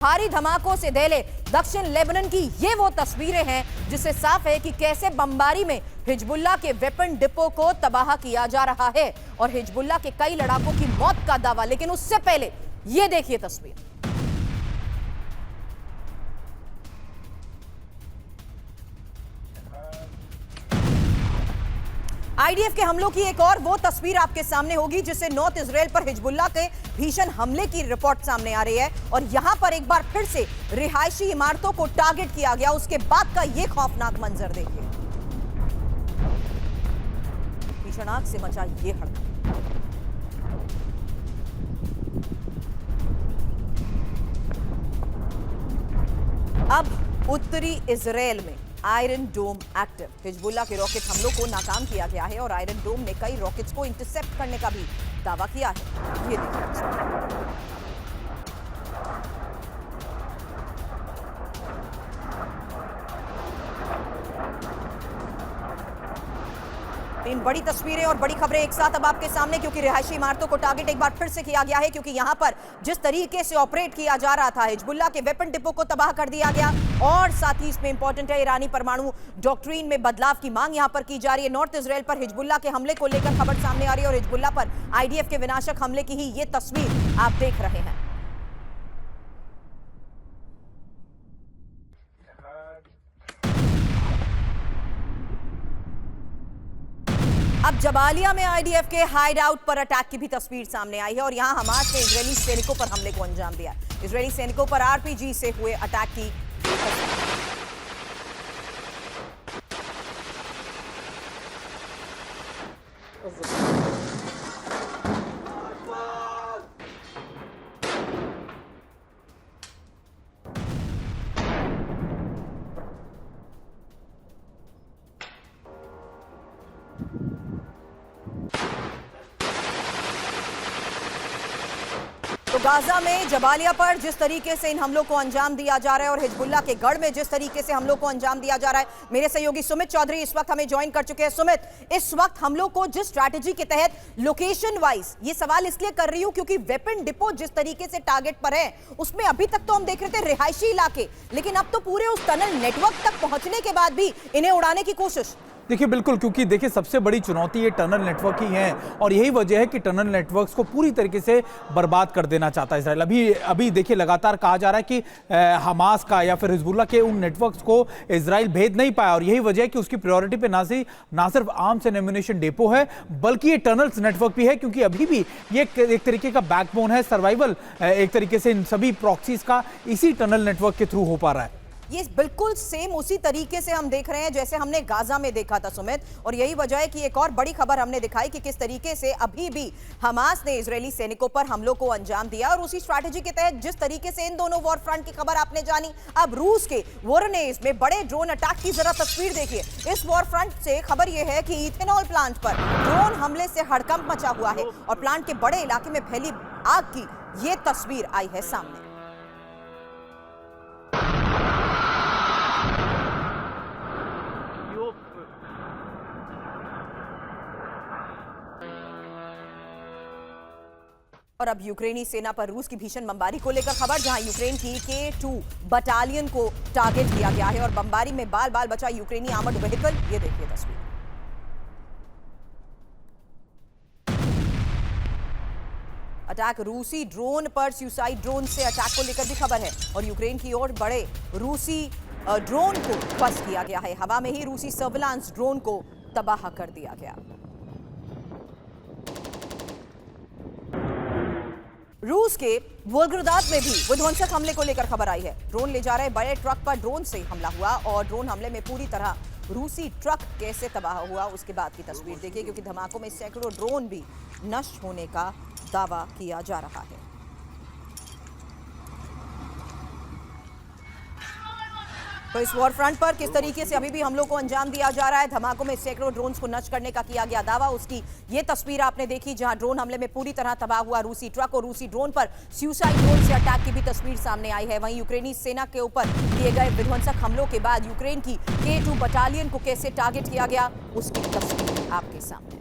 भारी धमाकों से दहले दक्षिण लेबनान की ये वो तस्वीरें हैं जिससे साफ है कि कैसे बमबारी में हिजबुल्लाह के वेपन डिपो को तबाह किया जा रहा है और हिजबुल्लाह के कई लड़ाकों की मौत का दावा। लेकिन उससे पहले ये देखिए तस्वीर। आईडीएफ के हमलों की एक और वो तस्वीर आपके सामने होगी जिससे नॉर्थ इजराइल पर हिजबुल्लाह के भीषण हमले की रिपोर्ट सामने आ रही है और यहां पर एक बार फिर से रिहायशी इमारतों को टारगेट किया गया। उसके बाद का ये खौफनाक मंजर देखिए। भीषण आग से मचा ये हड़कंप। अब उत्तरी इजराइल में आयरन डोम एक्टिव। हिजबुल्लाह के रॉकेट हमलों को नाकाम किया गया है और आयरन डोम ने कई रॉकेट्स को इंटरसेप्ट करने का भी दावा किया है। ये देखिए इन बड़ी तस्वीरें और बड़ी खबरें एक साथ अब आपके सामने, क्योंकि रिहायशी इमारतों को टारगेट एक बार फिर से किया गया है। क्योंकि यहां पर जिस तरीके से ऑपरेट किया जा रहा था, हिजबुल्लाह के वेपन डिपो को तबाह कर दिया गया और साथ ही इसमें इंपॉर्टेंट है ईरानी परमाणु डॉक्ट्रिन में बदलाव की मांग यहां पर की जा रही है। नॉर्थ इजराइल पर हिजबुल्लाह के हमले को लेकर खबर सामने आ रही है और हिजबुल्लाह पर आईडीएफ के विनाशक हमले की ही ये तस्वीर आप देख रहे हैं। अब जबालिया में आईडीएफ के हाइड आउट पर अटैक की भी तस्वीर सामने आई है और यहां हमास ने इजरायली सैनिकों पर हमले को अंजाम दिया। इजरायली सैनिकों पर आरपीजी से हुए अटैक की तो गाजा में जबालिया पर जिस तरीके से इन हमलों को अंजाम दिया जा रहा है और हिजबुल्लाह के गढ़ में जिस तरीके से हमलों को अंजाम दिया जा रहा है, मेरे सहयोगी सुमित चौधरी इस वक्त हमें ज्वाइन कर चुके हैं। सुमित, इस वक्त हमलों को जिस स्ट्रैटेजी के तहत लोकेशन वाइज, ये सवाल इसलिए कर रही हूं क्योंकि वेपन डिपो जिस तरीके से टारगेट पर है उसमें अभी तक तो हम देख रहे थे रिहायशी इलाके, लेकिन अब तो पूरे उस टनल नेटवर्क तक पहुंचने के बाद भी इन्हें उड़ाने की कोशिश। देखिए बिल्कुल, क्योंकि देखिए सबसे बड़ी चुनौती ये टनल नेटवर्क ही है और यही वजह है कि टनल नेटवर्क्स को पूरी तरीके से बर्बाद कर देना चाहता है इजराइल। अभी देखिए लगातार कहा जा रहा है कि हमास का या फिर हिजबुल्लाह के उन नेटवर्क्स को इजराइल भेद नहीं पाया और यही वजह है कि उसकी प्रायोरिटी पे ना सिर्फ आर्म्स एंड एम्युनिशन डेपो है बल्कि ये टनल्स नेटवर्क भी है, क्योंकि अभी भी ये एक तरीके का बैकबोन है, सर्वाइवल एक तरीके से इन सभी प्रॉक्सीज का इसी टनल नेटवर्क के थ्रू हो पा रहा है। ये बिल्कुल सेम उसी तरीके से हम देख रहे हैं जैसे हमने गाजा में देखा था सुमित, और यही वजह है कि एक और बड़ी खबर हमने दिखाई कि किस तरीके से अभी भी हमास ने इजरायली सैनिकों पर हमलों को अंजाम दिया और उसी स्ट्रैटेजी के तहत जिस तरीके से इन दोनों वॉर फ्रंट की खबर आपने जानी, अब रूस के वोरोनेज में बड़े ड्रोन अटैक की जरा तस्वीर देखिए। इस वॉर फ्रंट से खबर यह है कि इथेनॉल प्लांट पर ड्रोन हमले से हड़कंप मचा हुआ है और प्लांट के बड़े इलाके में फैली आग की ये तस्वीर आई है सामने। और अब यूक्रेनी सेना पर रूस की भीषण बमबारी को लेकर खबर, जहां यूक्रेन की K2 बटालियन को टारगेट किया गया है और बमबारी में बाल बाल बचा यूक्रेनी आर्मर्ड व्हीकल। ये देखिए तस्वीर। अटैक रूसी ड्रोन पर, सुसाइड ड्रोन से अटैक को लेकर भी खबर है और यूक्रेन की ओर बड़े रूसी ड्रोन को ध्वस्त किया गया है। हवा में ही रूसी सर्विलांस ड्रोन को तबाह कर दिया गया। रूस के वोल्गोग्राद में भी विध्वंसक हमले को लेकर खबर आई है। ड्रोन ले जा रहे बड़े ट्रक पर ड्रोन से हमला हुआ और ड्रोन हमले में पूरी तरह रूसी ट्रक कैसे तबाह हुआ उसके बाद की तस्वीर देखिए, क्योंकि धमाकों में सैकड़ों ड्रोन भी नष्ट होने का दावा किया जा रहा है। तो इस वॉर फ्रंट पर किस तरीके से अभी भी हमलों को अंजाम दिया जा रहा है, धमाकों में सैकड़ों ड्रोन्स को नष्ट करने का किया गया दावा, उसकी ये तस्वीर आपने देखी जहां ड्रोन हमले में पूरी तरह तबाह हुआ रूसी ट्रक और रूसी ड्रोन पर सुसाइड ड्रोन से अटैक की भी तस्वीर सामने आई है। वहीं यूक्रेनी सेना के ऊपर किए गए विध्वंसक हमलों के बाद यूक्रेन की K2 बटालियन को कैसे टारगेट किया गया उसकी तस्वीर आपके सामने।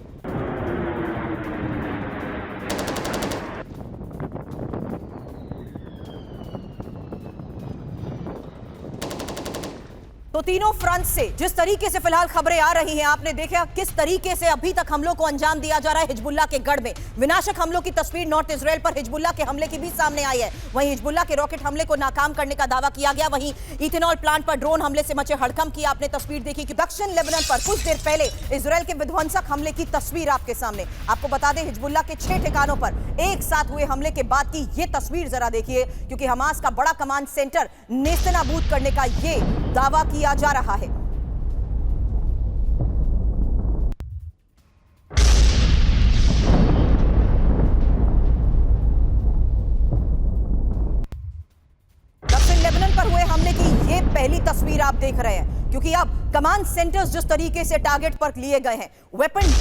तो तीनों फ्रंट से जिस तरीके से फिलहाल खबरें आ रही हैं, आपने देखा किस तरीके से अभी तक हमलों को अंजाम दिया जा रहा है हिजबुल्लाह के गढ़ में। विनाशक हमलों की तस्वीर नॉर्थ इजराइल पर हिजबुल्लाह के हमले की भी सामने आई है। वहीं हिजबुल्लाह के रॉकेट हमले को नाकाम करने का दावा किया गया। वहीं इथेनॉल प्लांट पर ड्रोन हमले से मचे हड़कंप की आपने तस्वीर देखी कि दक्षिण लेबनान पर कुछ देर पहले इजराइल के विध्वंसक हमले की तस्वीर आपके सामने। आपको बता दें, हिजबुल्लाह के 6 ठिकानों पर एक साथ हुए हमले के बाद की ये तस्वीर जरा देखिए, क्योंकि हमास का बड़ा कमांड सेंटर नेस्तनाबूद करने का ये दावा किया जा रहा है। लेबनान पर हुए हमले की ये पहली तस्वीर आप देख रहे हैं, क्योंकि अब कमांड सेंटर्स जिस तरीके से टारगेट पर लिए गए हैं, वेपन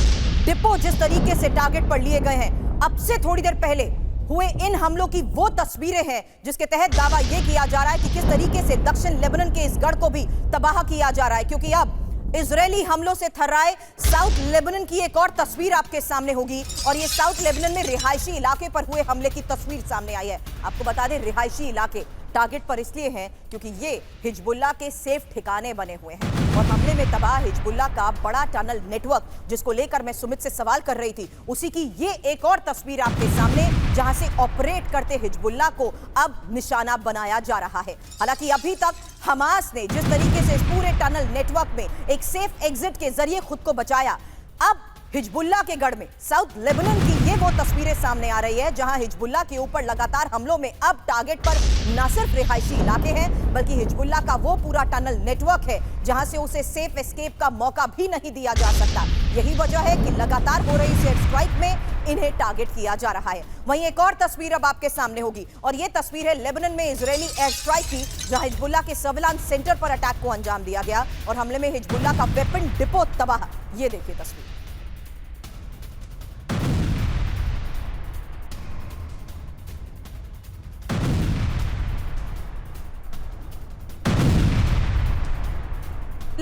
डिपो जिस तरीके से टारगेट पर लिए गए हैं, अब से थोड़ी देर पहले हुए इन हमलों की वो तस्वीरें हैं जिसके तहत दावा यह किया जा रहा है कि किस तरीके से दक्षिण लेबनान के इस गढ़ को भी तबाह किया जा रहा है। क्योंकि अब इजरायली हमलों से थर्राए साउथ लेबनान की एक और तस्वीर आपके सामने होगी, और ये साउथ लेबनान में रिहायशी इलाके पर हुए हमले की तस्वीर सामने आई है। आपको बता दें, रिहायशी इलाके टारगेट पर इसलिए हैं क्योंकि ये हिजबुल्लाह के सेफ ठिकाने बने हुए हैं, और हमले में तबाह हिजबुल्लाह का बड़ा टनल नेटवर्क, जिसको लेकर मैं सुमित से सवाल कर रही थी, उसी की ये एक और तस्वीर आपके सामने, जहां से ऑपरेट करते हिजबुल्लाह को अब निशाना बनाया जा रहा है। हालांकि अभी तक हमास ने जिस तरीके से इस पूरे टनल नेटवर्क में एक सेफ एग्जिट के जरिए खुद को बचाया, अब हिजबुल्लाह के गढ़ में साउथ लेबनान की ये वो तस्वीरें सामने आ रही है, जहां हिजबुल्लाह के ऊपर लगातार हमलों में अब टारगेट पर न सिर्फ रिहायशी इलाके हैं, बल्कि हिजबुल्लाह का वो पूरा टनल नेटवर्क है जहां से उसे सेफ एस्केप का मौका भी नहीं दिया जा सकता। यही वजह है कि लगातार हो रही इस एयर स्ट्राइक में इन्हें टारगेट किया जा रहा है। वहीं एक और तस्वीर अब आपके सामने होगी, और ये तस्वीर है लेबनान में इजरायली एयर स्ट्राइक की, जहां हिजबुल्लाह के सर्विलांस सेंटर पर अटैक को अंजाम दिया गया, और हमले में हिजबुल्लाह का वेपन डिपो तबाह। ये देखिए तस्वीर।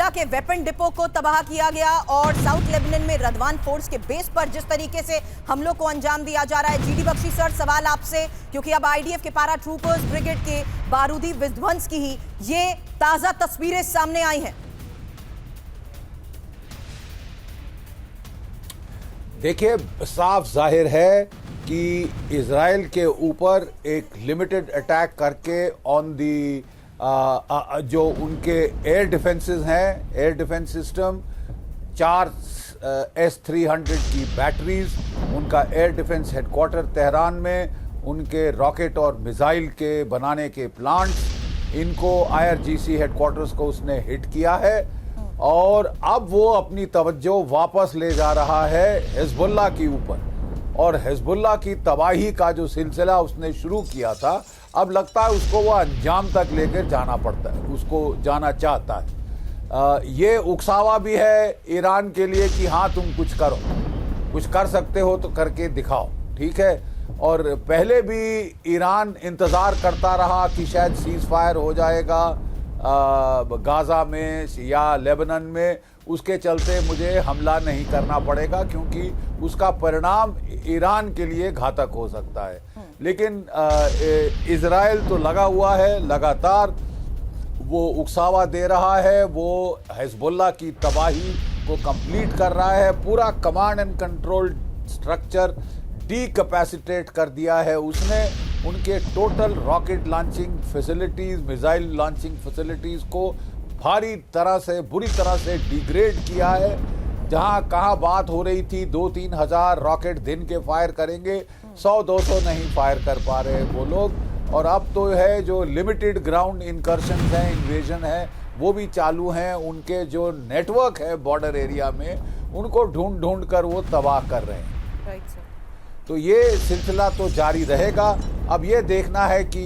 के वेपन डिपो को तबाह किया गया, और साउथ लेबनान में रदवान फोर्स के बेस पर जिस तरीके से हमलों को अंजाम दिया जा रहा है। जीडी बख्शी सर, सवाल आपसे, क्योंकि अब आईडीएफ के पैरा ट्रूपर्स ब्रिगेड के बारूदी विध्वंस की ही ये ताजा तस्वीरें सामने आई हैं। देखिए, साफ जाहिर है कि इजराइल के ऊपर एक लिमिटेड अटैक करके ऑन दी जो उनके एयर डिफेंसेस हैं, एयर डिफेंस सिस्टम, 4 S-300 की बैटरीज, उनका एयर डिफेंस हेडक्वार्टर तेहरान में, उनके रॉकेट और मिसाइल के बनाने के प्लांट्स, इनको IRGC हेडक्वार्टर्स को उसने हिट किया है, और अब वो अपनी तवज्जो वापस ले जा रहा है हिजबुल्लाह के ऊपर, और हिजबुल्लाह की तबाही का जो सिलसिला उसने शुरू किया था, अब लगता है उसको वो अंजाम तक लेकर जाना पड़ता है, उसको जाना चाहता है। ये उकसावा भी है ईरान के लिए कि हाँ, तुम कुछ करो, कुछ कर सकते हो तो करके दिखाओ, ठीक है। और पहले भी ईरान इंतज़ार करता रहा कि शायद सीज़ फायर हो जाएगा गाज़ा में या लेबनान में, उसके चलते मुझे हमला नहीं करना पड़ेगा क्योंकि उसका परिणाम ईरान के लिए घातक हो सकता है। लेकिन इजराइल तो लगा हुआ है, लगातार वो उकसावा दे रहा है, वो हिजबुल्लाह की तबाही को कंप्लीट कर रहा है, पूरा कमांड एंड कंट्रोल स्ट्रक्चर डीकैपेसिटेट कर दिया है उसने, उनके total rocket launching facilities, missile launching facilities को भारी तरह से, बुरी तरह से डिग्रेड किया है। जहां कहाँ बात हो रही थी 2-3 हज़ार रॉकेट दिन के फायर करेंगे, 100-200 नहीं फायर कर पा रहे वो लोग, और अब तो है जो लिमिटेड ग्राउंड इनकर्शन है, इन्वेजन है, वो भी चालू हैं। उनके जो नेटवर्क है बॉर्डर एरिया में, उनको ढूंढ ढूंढ कर वो तबाह कर रहे हैं। Right sir. तो ये सिलसिला तो जारी रहेगा। अब ये देखना है कि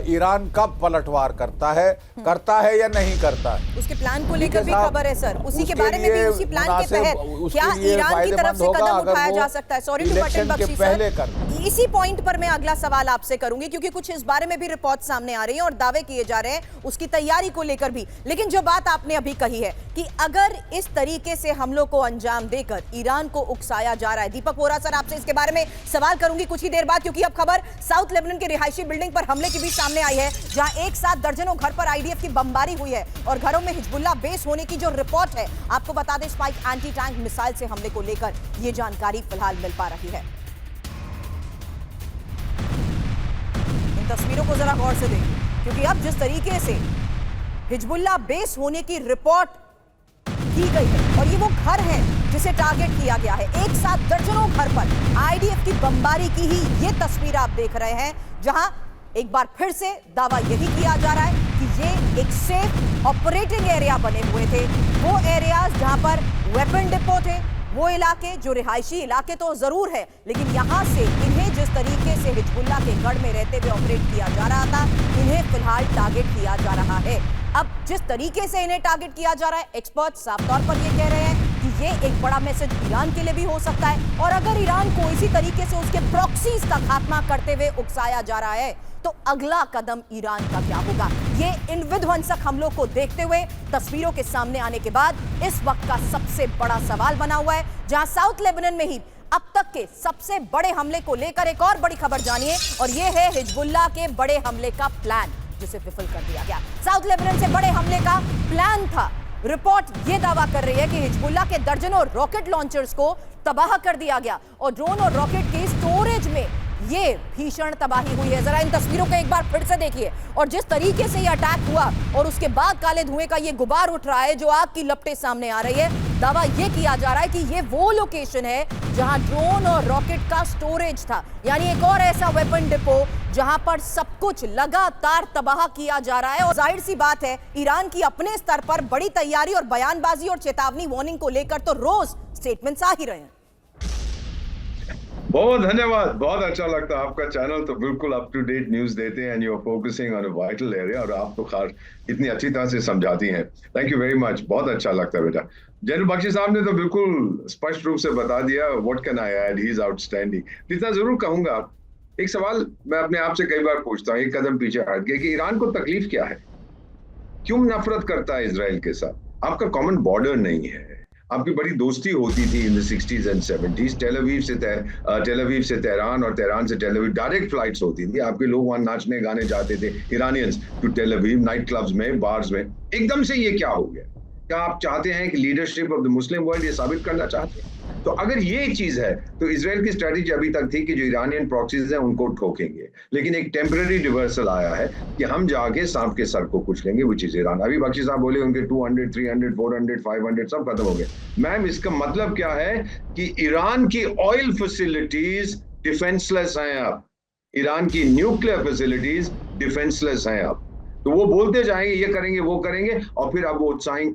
ईरान कब पलटवार करता है या नहीं करता है। उसके प्लान को लेकर भी खबर है सर, उसी के बारे में भी, उसी प्लान के तहत क्या ईरान की तरफ से कदम उठाया जा सकता है? Sorry to cut in Bakshi sir, इसी पॉइंट पर मैं अगला सवाल आपसे करूंगी, क्योंकि कुछ इस बारे में भी रिपोर्ट सामने आ रही है और दावे किए जा रहे हैं उसकी तैयारी को लेकर भी। लेकिन जो बात आपने अभी कही है कि अगर इस तरीके से हमलों को अंजाम देकर ईरान को उकसाया जा रहा है, दीपक वोरा सर आपसे इसके बारे में सवाल करूंगी कुछ ही देर बाद, क्योंकि अब खबर साउथ लेबनान के रिहायशी बिल्डिंग पर हमले की भी सामने आई है, जहां एक साथ दर्जनों घर पर आईडीएफ की बमबारी हुई है और घरों में हिजबुल्लाह बेस होने की जो रिपोर्ट है, आपको बता दें स्पाइक एंटी टैंक मिसाइल से हमले को लेकर यह जानकारी फिलहाल मिल पा रही है। इन तस्वीरों को जरा गौर से देखिए, क्योंकि अब जिस तरीके से हिजबुल्लाह बेस होने की रिपोर्ट की गई है और ये वो घर है जिसे टारगेट किया गया है, एक साथ दर्जनों घर पर आईडीएफ की बमबारी की ही ये तस्वीर आप देख रहे हैं, जहां एक बार फिर से दावा यही किया जा रहा है कि ये एक सेफ ऑपरेटिंग एरिया बने हुए थे, वो एरियाज जहां पर वेपन डिपो थे, वो इलाके जो रिहायशी इलाके तो जरूर है, लेकिन यहां से इन्हें जिस तरीके से हिजबुल्लाह के गढ़ में रहते हुए ऑपरेट किया जा रहा था, इन्हें फिलहाल टारगेट किया जा रहा है। अब जिस तरीके से इन्हें टारगेट किया जा रहा है, एक्सपर्ट साफ तौर पर यह कह रहे हैं कि ये एक बड़ा मैसेज ईरान के लिए भी हो सकता है, और अगर ईरान को इसी तरीके से उसके प्रॉक्सीज का खात्मा करते हुए उकसाया जा रहा है, तो अगला कदम ईरान का क्या होगा? ये इन विध्वंसक हमलों को देखते हुए तस्वीरों के सामने आने के बाद इस वक्त का सबसे बड़ा सवाल बना हुआ है, जहां साउथ लेबनान में ही अब तक के सबसे बड़े हमले को लेकर एक और बड़ी खबर जानिए, और यह है हिजबुल्लाह के बड़े हमले का प्लान, जिसे विफल कर दिया गया। साउथ लेबनान से बड़े हमले का प्लान था। रिपोर्ट यह दावा कर रही है कि हिजबुल्लाह के दर्जनों रॉकेट लॉन्चर्स को तबाह कर दिया गया और ड्रोन और रॉकेट के स्टोरेज में ये भीषण तबाही हुई है। जरा इन तस्वीरों को एक बार फिर से देखिए, और जिस तरीके से ये अटैक हुआ और उसके बाद काले धुएं का ये गुबार उठ रहा है, जो आग की लपटें सामने आ रही है, दावा ये किया जा रहा है कि ये वो लोकेशन है जहां ड्रोन और रॉकेट का स्टोरेज था, यानी एक और ऐसा वेपन डिपो जहां पर सब कुछ लगातार तबाह किया जा रहा है। और जाहिर सी बात है, ईरान की अपने स्तर पर बड़ी तैयारी और बयानबाजी और चेतावनी वार्निंग को लेकर तो रोज स्टेटमेंट्स आ ही रहे हैं। बहुत धन्यवाद, बहुत अच्छा लगता है आपका चैनल तो बिल्कुल अप टू डेट न्यूज देते हैं, and you are focusing on a vital area, और आप तो खास इतनी अच्छी तरह से समझाती हैं। थैंक यू वेरी मच, बहुत अच्छा लगता है बेटा। जनरल बख्शी साहब ने तो बिल्कुल स्पष्ट रूप से बता दिया, what can I add, he is outstanding. इतना जरूर कहूंगा, एक सवाल मैं अपने आप से कई बार पूछता हूँ, एक कदम पीछे हट के, कि ईरान को तकलीफ क्या है, क्यों नफरत करता है इजराइल के साथ? आपका कॉमन बॉर्डर नहीं है, आपकी बड़ी दोस्ती होती थी in the 60s and 70s, Tel Aviv से तेहरान और तेहरान से टेल अवीव डायरेक्ट फ्लाइट्स होती थी, आपके लोग वहां नाचने गाने जाते थे, Iranians to Tel Aviv, night clubs में, बार्स में। एकदम से ये क्या हो गया? क्या आप चाहते हैं कि leadership of the Muslim world ये साबित करना चाहते हैं? तो अगर ये एक चीज है, तो इजराइल की स्ट्रेटेजी अभी तक थी कि जो ईरानियन प्रॉक्सीज हैं उनको ठोकेंगे, लेकिन एक टेम्पररी रिवर्सल आया है कि हम जाके सांप के सर को कुछ लेंगे, विच इज ईरान। अभी बख्शी साहब बोले उनके 200, 300, 400, 500 सब खत्म हो गए। मैम, इसका मतलब क्या है कि ईरान की ऑयल फैसिलिटीज डिफेंसलेस हैं अब, ईरान की न्यूक्लियर फैसिलिटीज डिफेंसलेस हैं अब। तो वो बोलते जाएंगे ये करेंगे वो करेंगे, और फिर अब वो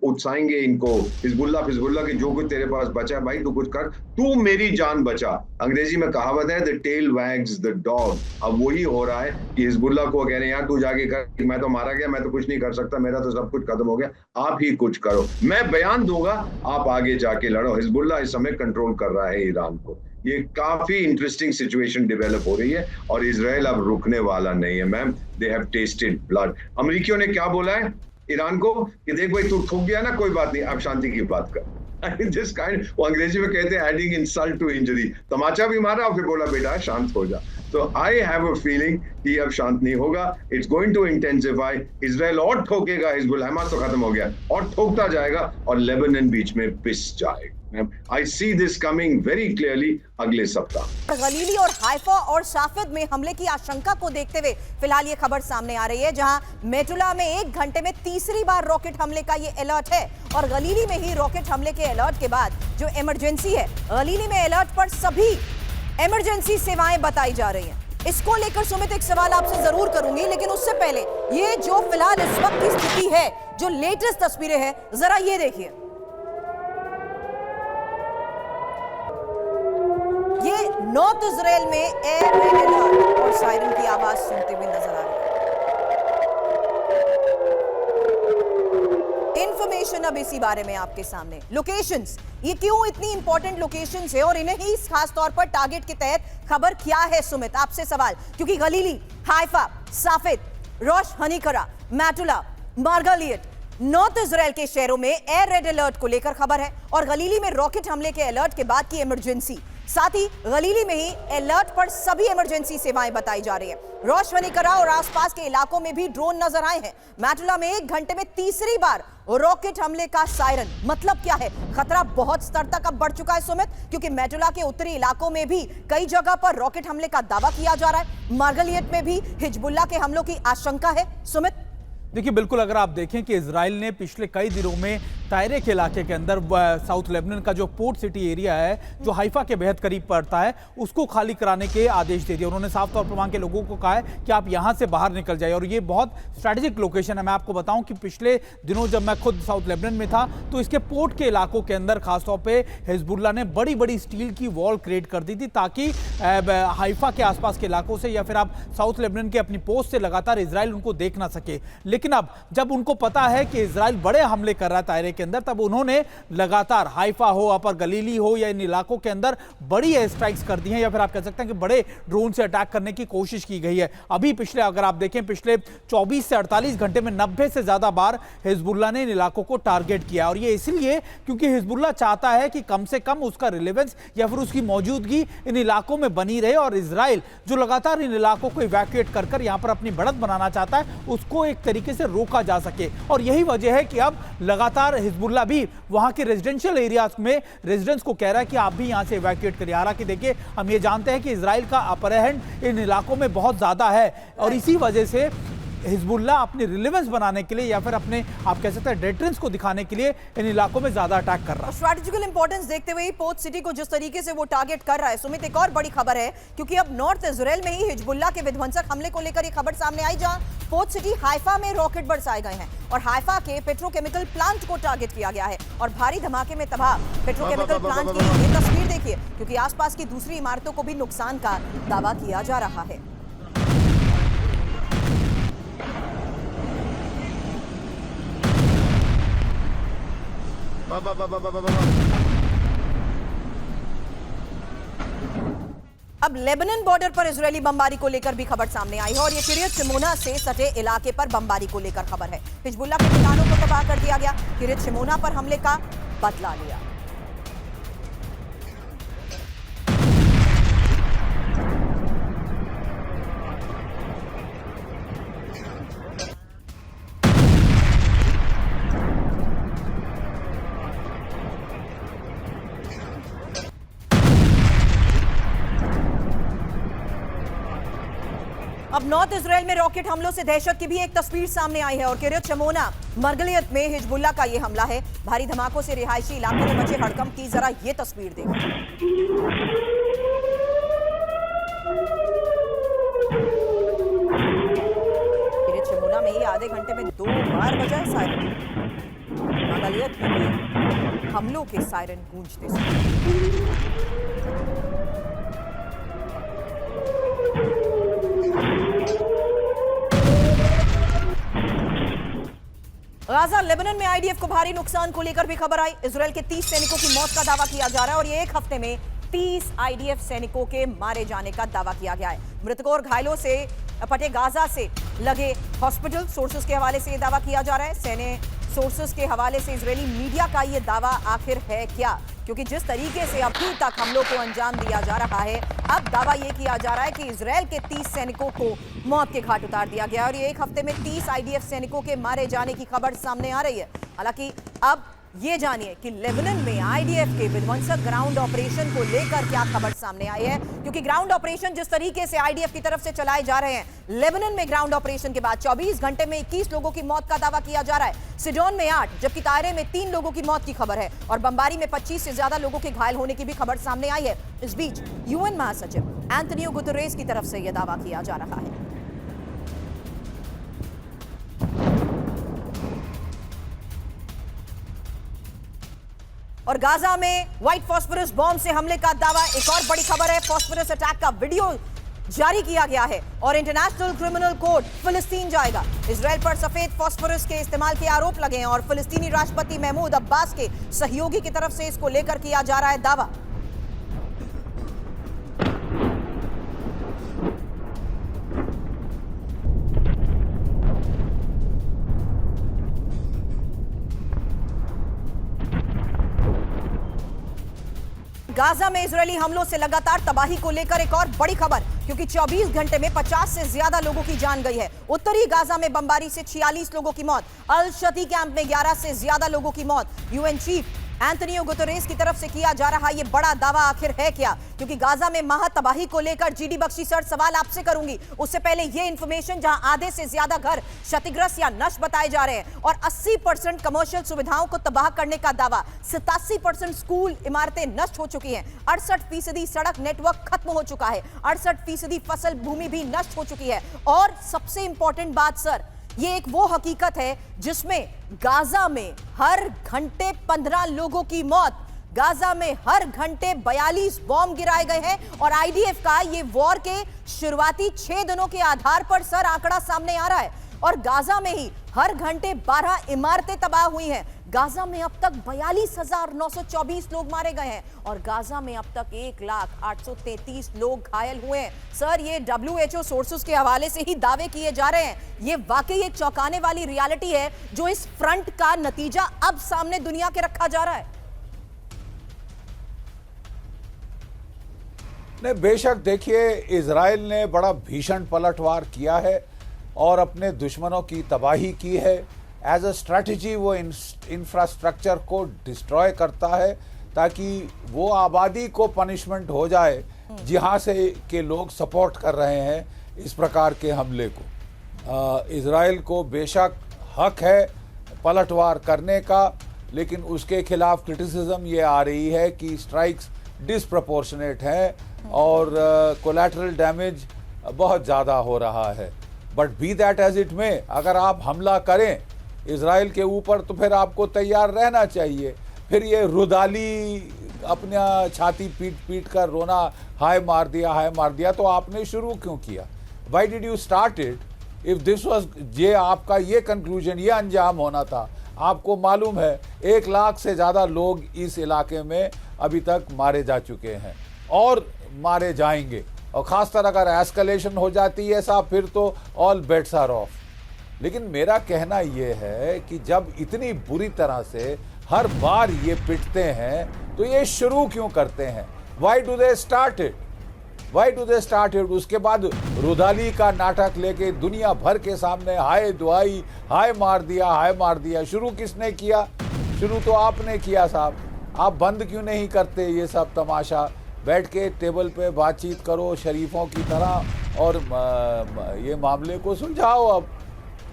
उत्साहेंगे इनको, हिजबुल्लाह की जो कुछ तेरे पास बचा है भाई तू कुछ कर, तू मेरी जान बचा। अंग्रेजी में कहावत है, the tail wags the dog. अब वही हो रहा है कि हिजबुल्लाह को कह रहे हैं यार तू जाके कर, मैं तो मारा गया, मैं तो कुछ नहीं कर सकता, मेरा तो सब कुछ खत्म हो गया, आप ही कुछ करो, मैं बयान दूंगा, आप आगे जाके लड़ो। हिजबुल्लाह इस समय कंट्रोल कर रहा है ईरान को। ये काफी इंटरेस्टिंग सिचुएशन डेवलप हो रही है, और इजराइल अब रुकने वाला नहीं है ma'am, they have tested blood. अमेरिकियों ने क्या बोला है ईरान को कि देख भाई तू ठुक गया ना, कोई बात नहीं, अब शांति की बात कर। जिस काइंड, वो अंग्रेजी में कहते हैं एडिंग इंसल्ट टू इंजरी, तमाचा भी मारा और फिर बोला बेटा शांत हो जा। तो आई हैव अ फीलिंग कि अब शांत नहीं होगा, it's going to intensify. Israel और ठोकेगा, हिजबुल्लाह, हमास तो खत्म हो गया, और ठोकता जाएगा और लेबनान बीच में पिस जाएगा। I see this coming very clearly अगले सप्ताह। गलीली और हाइफा और साफिद में हमले की आशंका को देखते हुए फिलहाल ये खबर सामने आ रही है, जहां मेटुला में 1 घंटे में तीसरी बार रॉकेट हमले का ये अलर्ट है, और गलीली में ही रॉकेट हमले के अलर्ट के बाद जो इमरजेंसी है, गलीली में अलर्ट पर सभी इमरजेंसी सेवाएं बताई जा रही हैं। इसको लेकर सुमित एक सवाल आपसे जरूर करूंगी, लेकिन उससे पहले ये जो फिलहाल इस वक्त की स्थिति है, जो लेटेस्ट तस्वीरें हैं, जरा ये देखिए। ये नॉर्थ इजराइल में एयर रेड अलर्ट और सायरन की आवाज सुनते हुए नजर आ रही है। इंफॉर्मेशन अब इसी बारे में आपके सामने। लोकेशंस, ये क्यों इतनी इंपॉर्टेंट लोकेशंस है और इन्हें ही खास तौर पर टारगेट के तहत खबर क्या है सुमित? आपसे सवाल, क्योंकि गलीली, हाइफा, साफिद, रोश हनीकरा, मैटुला, मार्गालियट, नॉर्थ इजराइल के शहरों में एयर रेड अलर्ट को लेकर खबर है, और गलीली में रॉकेट हमले के अलर्ट के बाद की इमरजेंसी, साथ ही गलीली में ही अलर्ट पर सभी इमरजेंसी सेवाएं बताई जा रही है। रोशवनीकरा और आसपास के इलाकों में भी ड्रोन नजर आए हैं। मैटुला में 1 घंटे में तीसरी बार रॉकेट हमले का सायरन। मतलब क्या है? खतरा बहुत स्तर तक अब बढ़ चुका है सुमित, क्योंकि मैटुला के उत्तरी इलाकों में भी कई जगह पर रॉकेट हमले का दावा किया जा रहा है। मार्गलियत में भी हिजबुल्लाह के हमलों की आशंका है। सुमित, देखिए बिल्कुल, अगर आप देखें कि इजराइल ने पिछले कई दिनों में तायरे के इलाके के अंदर साउथ लेबनान का जो पोर्ट सिटी एरिया है, जो हाइफा के बेहद करीब पड़ता है, उसको खाली कराने के आदेश दे दिए। उन्होंने साफ तौर पर वहां के लोगों को कहा है कि आप यहां से बाहर निकल जाइए, और ये बहुत स्ट्रैटेजिक लोकेशन है। मैं आपको बताऊं कि पिछले दिनों जब मैं खुद साउथ लेबनान में था, तो इसके पोर्ट के इलाकों के अंदर खासतौर पर हिजबुल्लाह ने बड़ी बड़ी स्टील की वॉल क्रिएट कर दी थी, ताकि हाइफा के आसपास के इलाकों से या फिर आप साउथ लेबनान के अपनी पोस्ट से लगातार इजराइल उनको देख ना सके। लेकिन अब जब उनको पता है कि इजराइल बड़े हमले कर रहा है तायरे के अंदर, तब उन्होंने लगातार हाइफा हो, अपर गलीली हो या इन इलाकों के अंदर बड़ी एयर स्ट्राइक्स कर दी हैं, या फिर आप कह सकते हैं कि बड़े ड्रोन से अटैक करने की कोशिश की गई है। अभी पिछले, अगर आप देखें, पिछले 24 से 48 घंटे में 90 से ज्यादा बार हिजबुल्लाह ने इन इलाकों को टारगेट किया, और ये इसलिए क्योंकि हिजबुल्लाह चाहता है कि कम से कम उसका रिलेवेंस या फिर उसकी मौजूदगी इन इलाकों में बनी रहे, और इजराइल जो लगातार इन इलाकों को इवैक्यूएट कर कर यहां पर अपनी बढ़त बनाना चाहता है, उसको एक तरीके से रोका जा सके। और यही वजह है कि अब लगातार हिजबुल्लाह भी वहां के रेजिडेंशियल एरियाज में रेजिडेंट्स को कह रहा है कि आप भी यहां से इवैक्यूएट करिए। हालांकि देखिए, हम ये जानते हैं कि इजराइल का अपर हैंड इन इलाकों में बहुत ज्यादा है, और इसी वजह से हिजबुल्लाह अपनी रिलेवेंस बनाने के लिए या फिर अपने, आप कह सकते हैं, डेटरेंस को दिखाने के लिए इन इलाकों में ज्यादा अटैक कर रहा है। स्ट्रैटेजिकल इंपॉर्टेंस देखते हुए पोर्ट सिटी को जिस तरीके से वो टारगेट कर रहा है, सुमित, एक और बड़ी खबर है, क्योंकि अब नॉर्थ इजराइल में ही हिजबुल्लाह के विध्वंसक हमले को लेकर एक खबर सामने आई, जहां पोर्ट सिटी हाइफा में रॉकेट बरसाए गए हैं और हाइफा के पेट्रोकेमिकल प्लांट को टारगेट किया गया है, और भारी धमाके में तबाह पेट्रोकेमिकल प्लांट की ये तस्वीर देखिए, क्योंकि आसपास की दूसरी इमारतों को भी नुकसान का दावा किया जा रहा है। अब लेबनान बॉर्डर पर इजरायली बमबारी को लेकर भी खबर सामने आई है, और ये किरियत शिमोना से सटे इलाके पर बमबारी को लेकर खबर है। हिजबुल्लाह के ठिकानों को तबाह कर दिया गया, किरियत शिमोना पर हमले का बदला लिया। अब नॉर्थ इजराइल में रॉकेट हमलों से दहशत की भी एक तस्वीर सामने आई है, और किरियत शमोना मरगलियत में हिजबुल्लाह का यह हमला है। भारी धमाकों से रिहायशी इलाकों में मचे हड़कंप की जरा ये तस्वीर देखो। किरियत शमोना में ही आधे घंटे में 2 बार बजा सायरन। मरगलियत में भी हमलों के सायरन गूंजते सुने। गाजा लेबनान में आईडीएफ को भारी नुकसान को लेकर भी खबर आई। इजरायल के 30 सैनिकों की मौत का दावा किया जा रहा है, और ये एक हफ्ते में 30 आईडीएफ सैनिकों के मारे जाने का दावा किया गया है। मृतकों और घायलों से पटे गाजा से लगे हॉस्पिटल सोर्सेज के हवाले से यह दावा किया जा रहा है। सैन्य सोर्सेज के हवाले से इजरायली मीडिया का यह दावा आखिर है क्या? क्योंकि जिस तरीके से अभी तक हमलों को अंजाम दिया जा रहा है, अब दावा यह किया जा रहा है कि इजरायल के 30 सैनिकों को मौत के घाट उतार दिया गया, और ये एक हफ्ते में 30 आईडीएफ सैनिकों के मारे जाने की खबर सामने आ रही है। हालांकि अब ये जानिए कि लेबनान में आईडीएफ के विध्वंसक ग्राउंड ऑपरेशन को लेकर क्या खबर सामने आई है, क्योंकि ग्राउंड ऑपरेशन जिस तरीके से आईडीएफ की तरफ से चलाए जा रहे हैं, लेबनान में ग्राउंड ऑपरेशन के बाद 24 घंटे में 21 लोगों की मौत का दावा किया जा रहा है। सिडोन में 8, जबकि तायरे में 3 लोगों की मौत की खबर है, और बमबारी में 25 से ज्यादा लोगों के घायल होने की भी खबर सामने आई है। इस बीच यूएन महासचिव एंटोनियो गुतेरेस की तरफ से यह दावा किया जा रहा है। और गाजा में व्हाइट फास्फोरस बॉम्ब से हमले का दावा, एक और बड़ी खबर है। फास्फोरस अटैक का वीडियो जारी किया गया है, और इंटरनेशनल क्रिमिनल कोर्ट फिलिस्तीन जाएगा। इजराइल पर सफेद फास्फोरस के इस्तेमाल के आरोप लगे हैं, और फिलिस्तीनी राष्ट्रपति महमूद अब्बास के सहयोगी की तरफ से इसको लेकर किया जा रहा है दावा। गाजा में इजरायली हमलों से लगातार तबाही को लेकर एक और बड़ी खबर, क्योंकि 24 घंटे में 50 से ज्यादा लोगों की जान गई है। उत्तरी गाजा में बमबारी से 46 लोगों की मौत, अल शती कैंप में 11 से ज्यादा लोगों की मौत। यूएन चीफ एंटोनियो गुतेरेस की तरफ से किया जा रहा यह बड़ा दावा आखिर है क्या? क्योंकि गाजा में महा तबाही को लेकर जीडी बख्शी सर सवाल आपसे करूंगी। उससे पहले यह इंफॉर्मेशन, जहां आधे से ज्यादा घर क्षतिग्रस्त या नष्ट बताए जा रहे हैं और 80% कमर्शियल सुविधाओं को तबाह करने का दावा, 87% स्कूल इमारतें नष्ट हो चुकी हैं, 68% सड़क नेटवर्क खत्म हो चुका है, 68% फसल भूमि भी नष्ट हो चुकी है। और सबसे इंपॉर्टेंट बात सर, ये एक वो हकीकत है जिसमें गाजा में हर घंटे 15 लोगों की मौत, गाजा में हर घंटे 42 बॉम्ब गिराए गए हैं और आईडीएफ का ये वॉर के शुरुआती 6 दिनों के आधार पर सर आंकड़ा सामने आ रहा है। और गाजा में ही हर घंटे 12 इमारतें तबाह हुई हैं। गाजा में अब तक 42,924 लोग मारे गए हैं और गाजा में अब तक 1,08,33 लोग घायल हुए हैं। सर, ये WHO सोर्सेस के हवाले से ही दावे किए जा रहे हैं। ये वाकई एक चौंकाने वाली रियलिटी है जो इस फ्रंट का नतीजा अब सामने दुनिया के रखा जा रहा है। नहीं, बेशक देखिए, इजराइल ने बड़ा भीषण पलटवार किया है और अपने दुश्मनों की तबाही की है। एज अ स्ट्रैटेजी वो इंफ्रास्ट्रक्चर को डिस्ट्रॉय करता है ताकि वो आबादी को पनिशमेंट हो जाए जहाँ से के लोग सपोर्ट कर रहे हैं इस प्रकार के हमले को। इजराइल को बेशक हक है पलटवार करने का, लेकिन उसके खिलाफ क्रिटिसिज्म ये आ रही है कि स्ट्राइक्स डिसप्रपोर्शनेट है और कोलैटरल डैमेज बहुत ज़्यादा हो रहा है। But be that as it may, अगर आप हमला करें इजराइल के ऊपर तो फिर आपको तैयार रहना चाहिए। फिर ये रुदाली अपना छाती पीट पीट कर रोना, हाय मार दिया, तो आपने शुरू क्यों किया? Why did you start it if this was, ये आपका ये कंक्लूजन, ये अंजाम होना था? आपको मालूम है 1 लाख से ज़्यादा लोग इस इलाके में अभी तक मारे जा चुके हैं और मारे जाएंगे, और ख़ासकर अगर एस्केलेशन हो जाती है साहब, फिर तो ऑल बेट्स आर ऑफ। लेकिन मेरा कहना यह है कि जब इतनी बुरी तरह से हर बार ये पिटते हैं तो ये शुरू क्यों करते हैं? Why do they start it? उसके बाद रुदाली का नाटक लेके दुनिया भर के सामने हाय दुआई, हाय मार दिया। शुरू किसने किया? शुरू तो आपने किया साहब। आप बंद क्यों नहीं करते ये सब तमाशा? बैठ के टेबल पे बातचीत करो शरीफों की तरह और ये मामले को सुलझाओ अब।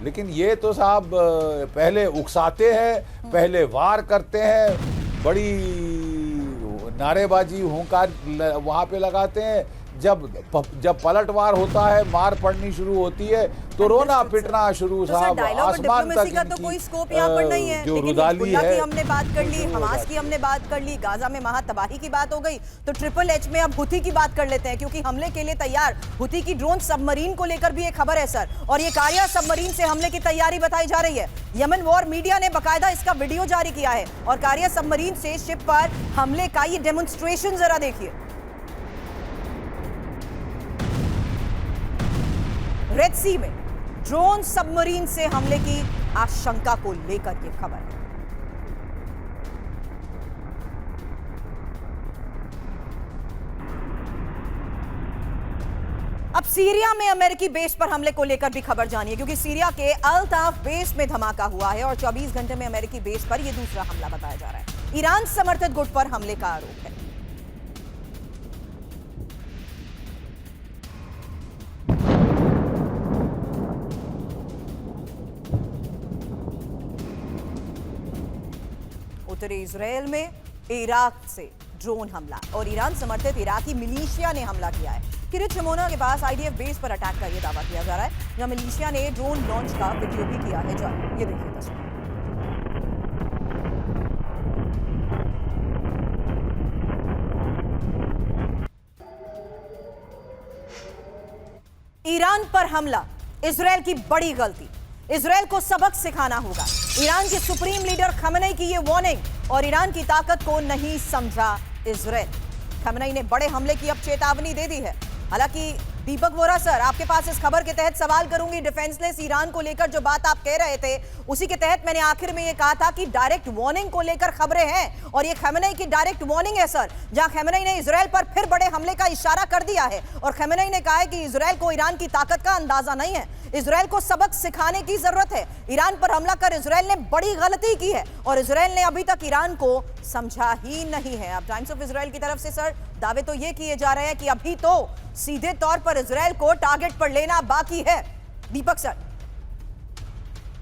लेकिन ये तो साहब पहले उकसाते हैं, पहले वार करते हैं, बड़ी नारेबाजी हुंकार वहाँ पे लगाते हैं। जब पलटवार होता है, मार पड़नी शुरू होती है तो रोना पिटना शुरू साहब, आसमान तक का तो कोई स्कोप यहाँ पर नहीं है। जो रुदाली है, की हमने बात कर ली, हमास की हमने बात कर ली, गाजा में महा तबाही की बात हो गई, तो ट्रिपल एच में अब हुती की बात कर लेते हैं, क्योंकि हमले के लिए तैयार हुती की ड्रोन सबमरीन को लेकर भी एक खबर है सर, और ये कार्या सबमरीन से हमले की तैयारी बताई जा रही है। यमन वॉर मीडिया ने बाकायदा इसका वीडियो जारी किया है और कार्या सबमरीन से शिप पर हमले का ये डेमोन्स्ट्रेशन जरा देखिए। रेड सी में ड्रोन सबमरीन से हमले की आशंका को लेकर यह खबर है। अब सीरिया में अमेरिकी बेस पर हमले को लेकर भी खबर जानिए, क्योंकि सीरिया के अल ताफ बेस में धमाका हुआ है और 24 घंटे में अमेरिकी बेस पर यह दूसरा हमला बताया जा रहा है। ईरान समर्थित गुट पर हमले का आरोप है। उत्तरी इजराइल में इराक से ड्रोन हमला और ईरान समर्थित इराकी मिलिशिया ने हमला किया है। किरित शिमोना के पास आईडीएफ बेस पर अटैक का यह दावा किया जा रहा है, जहां मिलिशिया ने ड्रोन लॉन्च का वीडियो भी किया है। ये देखिए तस्वीर। ईरान पर हमला, इजराइल की बड़ी गलती, इजराइल को सबक सिखाना होगा। ईरान के सुप्रीम लीडर खमेनी की ये वार्निंग और ईरान की ताकत को नहीं समझा इजराइल। खमेनी ने बड़े हमले की अब चेतावनी दे दी है। हालांकि दीपक वोरा सर, आपके पास इस खबर के तहत सवाल करूंगी। डिफेंसलेस ईरान को लेकर जो बात आप कह रहे थे, उसी के तहत मैंने आखिर में ये कहा था कि डायरेक्ट वार्निंग को लेकर खबरें हैं, और ये खमेनेई की डायरेक्ट वार्निंग है सर, जहां खमेनेई ने इजराइल पर फिर बड़े हमले का इशारा कर दिया है। और खमेनेई ने कहा है कि इजराइल को ईरान की ताकत का अंदाजा नहीं है, इजराइल को सबक सिखाने की जरूरत है। ईरान पर हमला कर इजराइल ने बड़ी गलती की है, और इजराइल ने अभी तक ईरान को समझा ही नहीं है। अब टाइम्स ऑफ इजराइल की तरफ से सर दावे तो ये किए जा रहे हैं कि अभी तो सीधे तौर पर इजराइल को टारगेट पर लेना बाकी है। दीपक सर,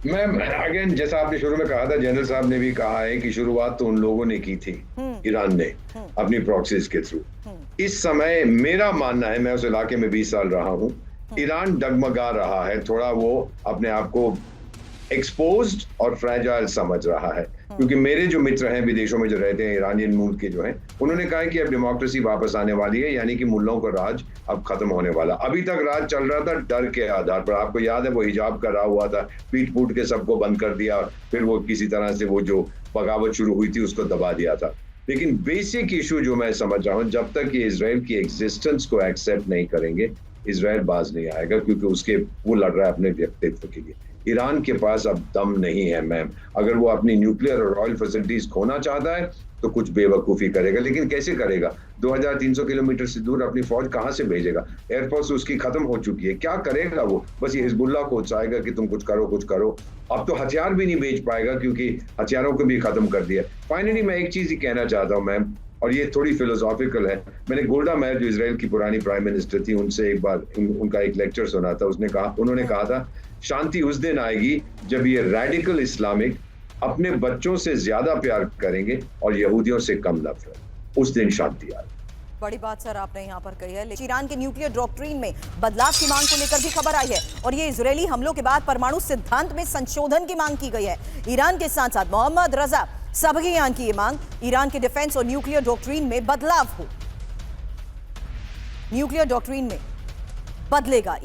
मैम अगेन, जैसा आपने शुरू में कहा था, जनरल साहब ने भी कहा है कि शुरुआत तो उन लोगों ने की थी, ईरान ने अपनी प्रॉक्सीज के थ्रू। इस समय मेरा मानना है, मैं उस इलाके में 20 साल रहा हूं, ईरान डगमगा रहा है थोड़ा, वो अपने आप को एक्सपोज्ड और फ्रैजाइल समझ रहा है। क्योंकि मेरे जो मित्र हैं विदेशों में जो रहते हैं, ईरानियन मूल के जो हैं, उन्होंने कहा है कि अब डेमोक्रेसी वापस आने वाली है, यानी कि मुल्लों का राज अब खत्म होने वाला। अभी तक राज चल रहा था डर के आधार पर, आपको याद है वो हिजाब का राह हुआ था, पीट पूट के सबको बंद कर दिया, फिर वो किसी तरह से वो जो बगावत शुरू हुई थी उसको दबा दिया था। लेकिन बेसिक इशू जो मैं समझ रहा हूँ, जब तक ये इजराइल की एग्जिस्टेंस को एक्सेप्ट नहीं करेंगे, इजराइल बाज नहीं आएगा, क्योंकि उसके वो लड़ रहा है अपने व्यक्तित्व के लिए। ईरान के पास अब दम नहीं है मैम। अगर वो अपनी न्यूक्लियर और ऑयल फैसिलिटीज खोना चाहता है तो कुछ बेवकूफी करेगा, लेकिन कैसे करेगा? 2300 किलोमीटर से दूर अपनी फौज कहां से भेजेगा? एयरफोर्स उसकी खत्म हो चुकी है, क्या करेगा वो? बस ये हिजबुल्लाह को उकसाएगा कि तुम कुछ करो कुछ करो। अब तो हथियार भी नहीं भेज पाएगा, क्योंकि हथियारों को भी खत्म कर दिया। फाइनली मैं एक चीज ही कहना चाहता हूँ मैम, और ये थोड़ी फिलोसॉफिकल है। मैंने गोल्डा मेयर जो इजराइल की पुरानी प्राइम मिनिस्टर थी, उनसे एक बार उनका एक लेक्चर सुना था। उन्होंने कहा था, शांति उस दिन आएगी जब ये रैडिकल इस्लामिक अपने बच्चों से ज्यादा प्यार करेंगे और यहूदियों से कम नफरत, उस दिन शांति आएगी। बड़ी बात सर आपने यहाँ पर कही है। लेकिन ईरान के न्यूक्लियर डॉक्ट्रिन में बदलाव की मांग को लेकर भी खबर आई है, और ये इजरायली हमलों के बाद परमाणु सिद्धांत में संशोधन की मांग की गई है। ईरान के साथ साथ मोहम्मद रजा सबगियान की ये मांग, ईरान के डिफेंस और न्यूक्लियर डॉक्ट्रिन में बदलाव हो, न्यूक्लियर डॉक्ट्रिन में बदलेगा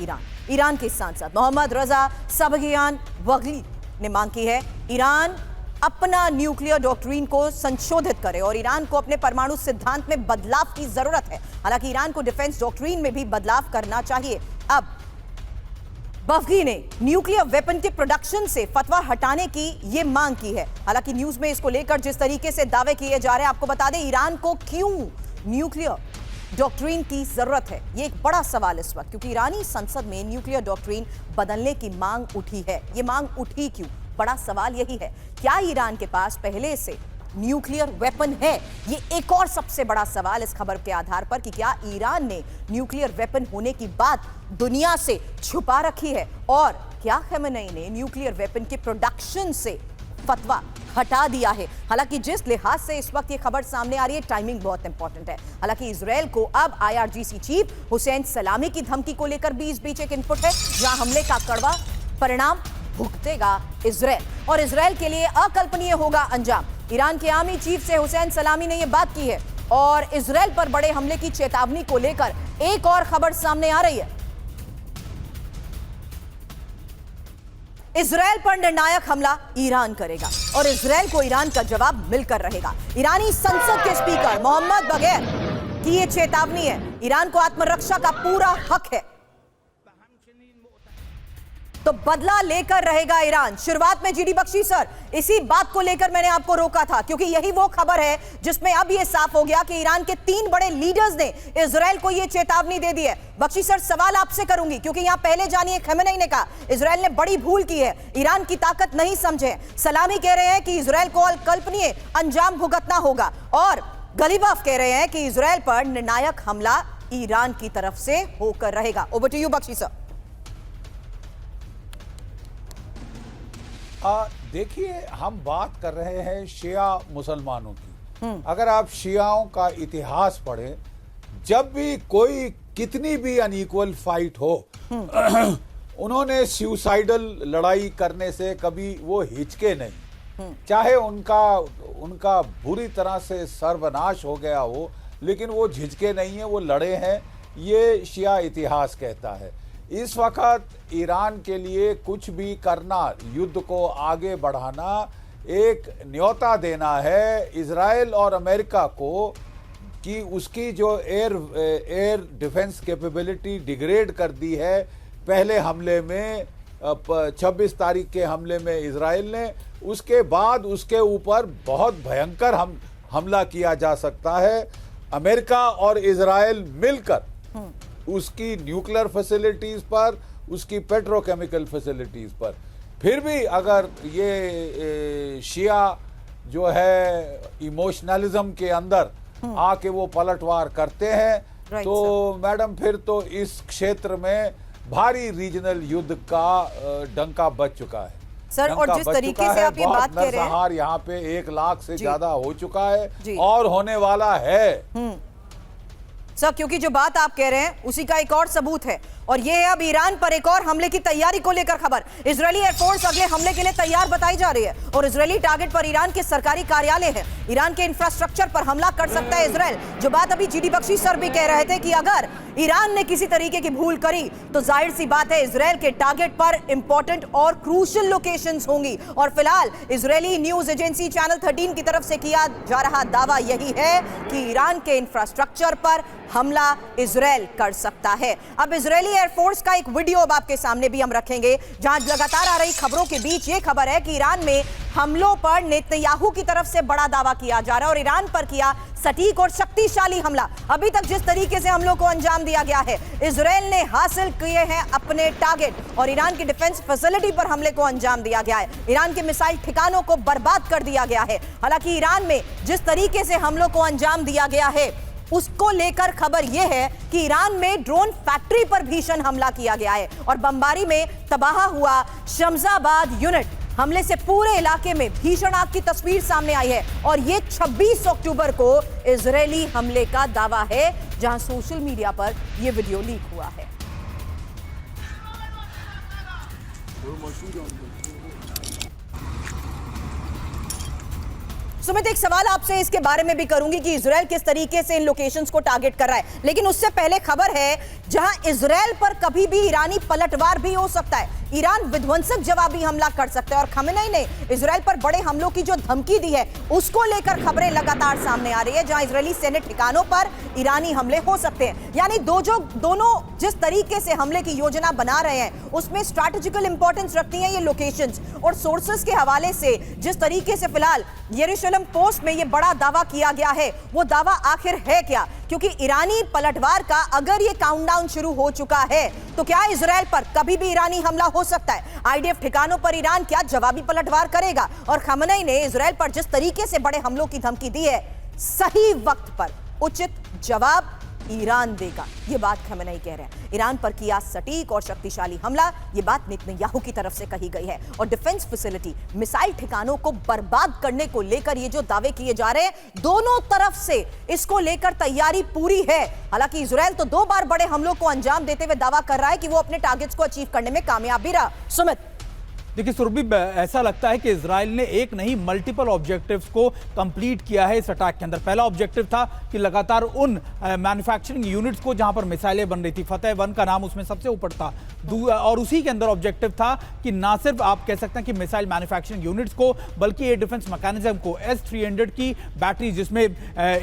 ईरान के साथ साथ मोहम्मद रजा सबगियान वगली ने मांग की है, ईरान अपना न्यूक्लियर डॉक्ट्रिन को संशोधित करे और ईरान को अपने परमाणु सिद्धांत में बदलाव की जरूरत है। हालांकि ईरान को डिफेंस डॉक्ट्रिन में भी बदलाव करना चाहिए। अब बफगी ने न्यूक्लियर वेपन के प्रोडक्शन से फतवा हटाने की यह मांग की है। हालांकि न्यूज में इसको लेकर जिस तरीके से दावे किए जा रहे हैं, आपको बता दें ईरान को क्यों न्यूक्लियर डॉक्ट्रिन की जरूरत है, ये एक बड़ा सवाल इस वक्त, क्योंकि ईरानी संसद में न्यूक्लियर डॉक्ट्रिन बदलने की मांग उठी है। ये मांग उठी क्यों? बड़ा सवाल यही है, क्या ईरान के पास पहले से न्यूक्लियर वेपन है? ये एक और सबसे बड़ा सवाल इस खबर के आधार पर, कि क्या ईरान ने न्यूक्लियर वेपन होने की बात दुनिया से छुपा रखी है, और क्या खमेनेई ने न्यूक्लियर वेपन के प्रोडक्शन से फतवा हटा दिया है? हालांकि जिस लिहाज से इस वक्त ये खबर सामने आ रही है, टाइमिंग बहुत इंपॉर्टेंट है। हालांकि इजराइल को अब IRGC चीफ हुसैन सलामी की धमकी को लेकर भी इस बीच एक इनपुट है, जहां हमले का कड़वा परिणाम भुगतेगा इजराइल, और इजराइल के लिए अकल्पनीय होगा अंजाम। ईरान के आर्मी चीफ से हुसैन सलामी ने यह बात की है, और इजराइल पर बड़े हमले की चेतावनी को लेकर एक और खबर सामने आ रही है। इजराइल पर निर्णायक हमला ईरान करेगा, और इजराइल को ईरान का जवाब मिलकर रहेगा। ईरानी संसद के स्पीकर मोहम्मद बगैर की यह चेतावनी है, ईरान को आत्मरक्षा का पूरा हक है, तो बदला लेकर रहेगा ईरान। शुरुआत में जीडी बख्शी सर, इसी बात को लेकर मैंने आपको रोका था, क्योंकि यही वो खबर है जिसमें अब यह साफ हो गया कि ईरान के 3 बड़े लीडर्स ने इजराइल को यह चेतावनी दे दी है। बख्शी सर, सवाल आपसे करूंगी, क्योंकि यहां पहले जानिए खमेनेई ने कहा इजराइल ने बड़ी भूल की है, ईरान की ताकत नहीं समझे। सलामी कह रहे हैं कि इजराइल को अकल्पनीय अंजाम भुगतना होगा, और गलीबाफ कह रहे हैं कि इजराइल पर निर्णायक हमला ईरान की तरफ से होकर रहेगा। Over to you Bakshi sir. देखिए, हम बात कर रहे हैं शिया मुसलमानों की। अगर आप शियाओं का इतिहास पढ़ें, जब भी कोई कितनी भी अनइक्वल फाइट हो, उन्होंने सुसाइडल लड़ाई करने से कभी वो हिचके नहीं, चाहे उनका बुरी तरह से सर्वनाश हो गया हो, लेकिन वो झिझके नहीं है, वो लड़े हैं। ये शिया इतिहास कहता है। इस वक्त ईरान के लिए कुछ भी करना, युद्ध को आगे बढ़ाना, एक न्योता देना है इजराइल और अमेरिका को कि उसकी जो एयर डिफेंस कैपेबिलिटी डिग्रेड कर दी है पहले हमले में, 26 तारीख के हमले में इजराइल ने, उसके बाद उसके ऊपर बहुत भयंकर हमला किया जा सकता है। अमेरिका और इजराइल मिलकर उसकी न्यूक्लियर फैसिलिटीज पर, उसकी पेट्रोकेमिकल फैसिलिटीज पर, फिर भी अगर ये शिया जो है इमोशनलिज्म के अंदर आके वो पलटवार करते हैं तो मैडम फिर तो इस क्षेत्र में भारी रीजनल युद्ध का डंका बज चुका है सर। और जिस तरीके से आप ये बात कह रहे हैं, यहाँ पे 1 लाख से ज्यादा हो चुका है और होने वाला है सर, क्योंकि जो बात आप कह रहे हैं उसी का एक और सबूत है, और ये है अब ईरान पर एक और हमले की तैयारी को लेकर खबर। इजरायली एयरफोर्स अगले हमले के लिए तैयार बताई जा रही है और इजरायली टारगेट पर ईरान के सरकारी कार्यालय है। ईरान के इंफ्रास्ट्रक्चर पर हमला कर सकता है इजरायल। जो बात अभी जीडी बख्शी सर भी कह रहे थे कि अगर ईरान ने किसी तरीके की भूल करी तो जाहिर सी बात है इजरायल के टारगेट पर इंपॉर्टेंट और क्रूशियल लोकेशंस होंगी। और फिलहाल इजरायली न्यूज एजेंसी चैनल 13 की तरफ से किया जा रहा दावा यही है कि ईरान के इंफ्रास्ट्रक्चर पर हमला इजरायल कर सकता है। अब इजरायली एयरफोर्स का एक वीडियो अब आपके सामने भी हम रखेंगे, जहां लगातार आ रही खबरों के बीच ये खबर है कि ईरान में हमलों पर नेतन्याहू की तरफ से बड़ा दावा किया जा रहा है और ईरान पर किया सटीक और शक्तिशाली हमला। अभी तक जिस तरीके से हमलों को अंजाम दिया गया है, इजरायल ने हासिल किए हैं अपने टारगेट और ईरान की डिफेंस फैसिलिटी पर हमले को अंजाम दिया गया है। ईरान के मिसाइल ठिकानों को बर्बाद कर दिया गया है। हालांकि ईरान में जिस तरीके से हमलों को अंजाम दिया गया है उसको लेकर खबर यह है कि ईरान में ड्रोन फैक्ट्री पर भीषण हमला किया गया है और बमबारी में तबाह हुआ शमशाबाद यूनिट। हमले से पूरे इलाके में भीषण आग की तस्वीर सामने आई है और ये 26 अक्टूबर को इजरायली हमले का दावा है, जहां सोशल मीडिया पर यह वीडियो लीक हुआ है। सुमित, एक सवाल आपसे इसके बारे में भी करूंगी कि इजरायल किस तरीके से इन लोकेशंस को टारगेट कर रहा है, लेकिन उससे पहले खबर है जहां इजरायल पर कभी भी ईरानी पलटवार भी हो सकता है। ईरान विध्वंसक जवाबी हमला कर सकता है और खमेनी ने इजरायल पर बड़े हमलों की जो धमकी दी है उसको लेकर खबरें लगातार सामने आ रही है, जहां इजरायली सैन्य ठिकानों पर ईरानी हमले हो सकते हैं। यानी दोनों जिस तरीके से हमले की योजना बना रहे हैं उसमें स्ट्रैटेजिकल इंपॉर्टेंस रखती हैं ये लोकेशंस। और सोर्सेस के हवाले से जिस तरीके से फिलहाल यरूशलेम पोस्ट में ये बड़ा दावा किया गया है, वो दावा आखिर है क्या? क्योंकि ईरानी पलटवार का अगर ये काउंटडाउन शुरू हो चुका है तो क्या इजरायल पर कभी भी ईरानी हमला हो सकता है? आईडीएफ ठिकानों पर ईरान क्या जवाबी पलटवार करेगा? और खमेनी ने इजरायल पर जिस तरीके से बड़े हमलों की धमकी दी है, सही वक्त पर उचित जवाब ईरान देगा, ये बात खमेनी कह रहे हैं। ईरान पर किया सटीक और शक्तिशाली हमला, ये बात नेतन्याहू की तरफ से कही गई है। और डिफेंस फैसिलिटी, मिसाइल ठिकानों को बर्बाद करने को लेकर ये जो दावे किए जा रहे हैं, दोनों तरफ से इसको लेकर तैयारी पूरी है। हालांकि इजरायल तो 2 बार बड़े हमलों को अंजाम देते हुए दावा कर रहा है कि वो अपने टारगेट्स को अचीव करने में कामयाब भी रहा। सुमित, देखिए सुरभि, ऐसा लगता है कि इजराइल ने एक नहीं मल्टीपल ऑब्जेक्टिव्स को कंप्लीट किया है इस अटैक के अंदर। पहला ऑब्जेक्टिव था कि लगातार उन मैन्युफैक्चरिंग यूनिट्स को जहां पर मिसाइलें बन रही थी, फतेह 1 का नाम उसमें सबसे ऊपर था, और उसी के अंदर ऑब्जेक्टिव था कि ना सिर्फ आप कह सकते हैं कि मिसाइल मैन्युफैक्चरिंग यूनिट्स को, बल्कि एयर डिफेंस मैकेनिज्म को, S-300 की बैटरी जिसमें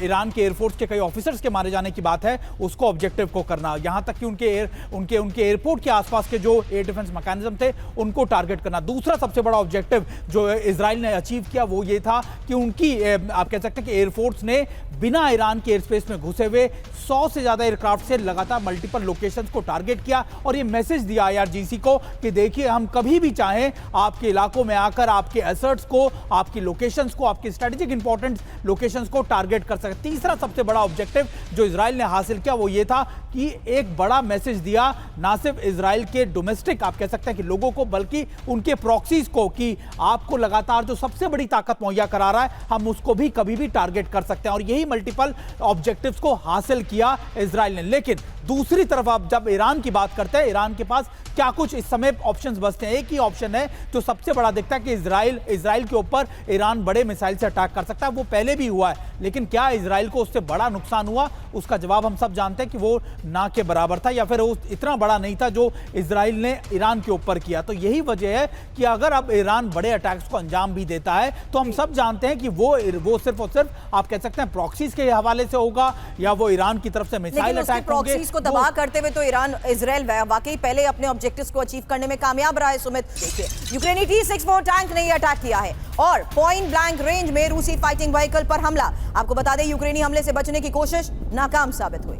ईरान के एयरफोर्स के कई ऑफिसर्स के मारे जाने की बात है, उसको ऑब्जेक्टिव को करना, यहां तक कि उनके एयरपोर्ट के आसपास के जो एयर डिफेंस मैकेनिज्म थे उनको टारगेट करना। दूसरा सबसे बड़ा ऑब्जेक्टिव जो इजराइल ने अचीव किया वो ये था कि उनकी आप कह सकते हैं कि एयरफोर्स ने बिना ईरान के एयर स्पेस में घुसे हुए 100 से ज्यादा एयरक्राफ्ट से लगातार मल्टीपल लोकेशंस को टारगेट किया और ये मैसेज दिया IRGC को कि देखिए हम कभी भी चाहें आपके इलाकों में आकर आपके एसर्ट्स को, आपकी लोकेशंस को, आपकी स्ट्रेटेजिक इंपॉर्टेंट लोकेशंस को टारगेट कर सकते। तीसरा सबसे बड़ा ऑब्जेक्टिव जो इजराइल ने हासिल किया वो ये था कि एक बड़ा मैसेज दिया ना सिर्फ इजराइल के डोमेस्टिक आप कह सकते हैं कि लोगों को, बल्कि उनके प्रॉक्सीज को कि आपको लगातार जो सबसे बड़ी ताकत मुहैया करा रहा है हम उसको भी कभी भी टारगेट कर सकते हैं। और यही मल्टीपल ऑब्जेक्टिव्स को हासिल किया इजराइल ने। लेकिन दूसरी तरफ आप जब ईरान की बात करते हैं, ईरान के पास क्या कुछ इस समय ऑप्शंस बचते हैं? एक ही ऑप्शन है जो सबसे बड़ा दिखता है कि इजराइल के ऊपर ईरान बड़े मिसाइल से अटैक कर सकता है। वो पहले भी हुआ है, लेकिन क्या इजराइल को उससे बड़ा नुकसान हुआ? उसका जवाब हम सब जानते हैं कि वो ना के बराबर था, या फिर वो इतना बड़ा नहीं था जो इजराइल ने ईरान के ऊपर किया। तो यही वजह है कि अगर अब ईरान बड़े अटैक्स को अंजाम भी देता है तो हम सब जानते हैं कि वो सिर्फ और सिर्फ आप कह सकते हैं प्रॉक्सीज के हवाले से होगा, या वो ईरान की तरफ से मिसाइल अटैक होंगे। प्रॉक्सीज को तबाह करते हुए तो इजराइल वाकई पहले अपने ऑब्जेक्टिव्स को अचीव करने में कामयाब रहा है। सुमित, देखिए यूक्रेनी T-64 टैंक ने अटैक किया है और पॉइंट ब्लैंक रेंज में रूसी फाइटिंग व्हीकल पर हमला। आपको बता दें यूक्रेनी हमले से बचने की कोशिश नाकाम साबित हुई।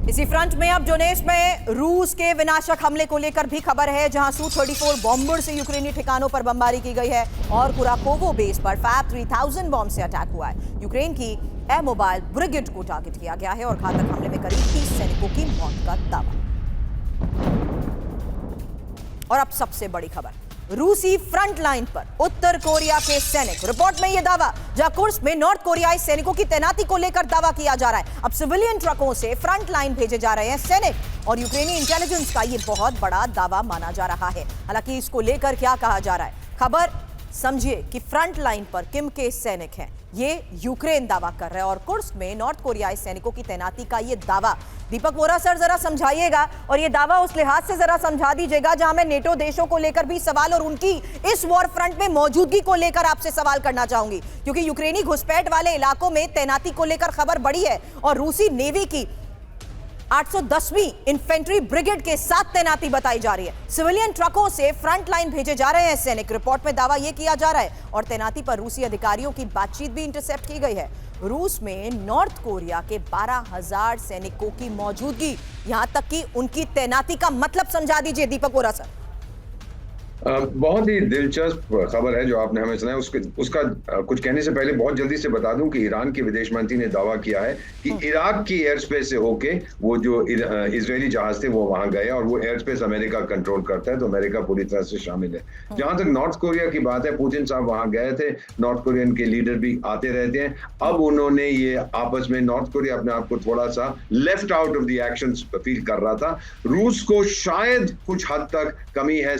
इसी फ्रंट में अब डोनेट्स्क में रूस के विनाशक हमले को लेकर भी खबर है, जहां Su-34 बॉम्बर से यूक्रेनी ठिकानों पर बमबारी की गई है और कुराकोवो बेस पर फैब 3000 बॉम्ब से अटैक हुआ है। यूक्रेन की एयर मोबाइल ब्रिगेड को टारगेट किया गया है और घातक हमले में करीब 30 सैनिकों की मौत का दावा। और अब सबसे बड़ी खबर, रूसी फ्रंट लाइन पर उत्तर कोरिया के सैनिक। रिपोर्ट में यह दावा, जहां कुर्स्क में नॉर्थ कोरियाई सैनिकों की तैनाती को लेकर दावा किया जा रहा है। अब सिविलियन ट्रकों से फ्रंट लाइन भेजे जा रहे हैं सैनिक और यूक्रेनी इंटेलिजेंस का यह बहुत बड़ा दावा माना जा रहा है। हालांकि इसको लेकर क्या कहा जा रहा है, खबर समझिए कि फ्रंट लाइन पर किम के सैनिक हैं, ये यूक्रेन दावा कर रहा है और कुर्स्क में नॉर्थ कोरियाई सैनिकों की तैनाती का ये दावा। दीपक वोरा सर जरा समझाइएगा और ये दावा उस लिहाज से जरा समझा दीजिएगा जहां मैं नेटो देशों को लेकर भी सवाल और उनकी इस वॉर फ्रंट में मौजूदगी को लेकर आपसे सवाल करना चाहूंगी, क्योंकि यूक्रेनी घुसपैठ वाले इलाकों में तैनाती को लेकर खबर बड़ी है और रूसी नेवी की 810वीं इन्फेंट्री ब्रिगेड के साथ तैनाती बताई जा रही है। सिविलियन ट्रकों से फ्रंट लाइन भेजे जा रहे हैं सैनिक। रिपोर्ट में दावा यह किया जा रहा है और तैनाती पर रूसी अधिकारियों की बातचीत भी इंटरसेप्ट की गई है। रूस में नॉर्थ कोरिया के 12,000 सैनिकों की मौजूदगी, यहां तक कि उनकी तैनाती का मतलब समझा दीजिए दीपक वोरा सर। बहुत ही दिलचस्प खबर है जो आपने हमें सुनाया। उसका कुछ कहने से पहले बहुत जल्दी से बता दूं कि ईरान के विदेश मंत्री ने दावा किया है कि इराक की एयर स्पेस से होके वो जो इजरायली जहाज थे वो वहां गए और वो एयर स्पेस अमेरिका कंट्रोल करता है, तो अमेरिका पूरी तरह से शामिल है। जहां तक नॉर्थ कोरिया की बात है, पुतिन साहब वहां गए थे, नॉर्थ कोरियन के लीडर भी आते रहते हैं। अब उन्होंने ये आपस में, नॉर्थ कोरिया अपने आप को थोड़ा सा left out of the action feel कर रहा था। रूस को शायद कुछ हद तक कमी है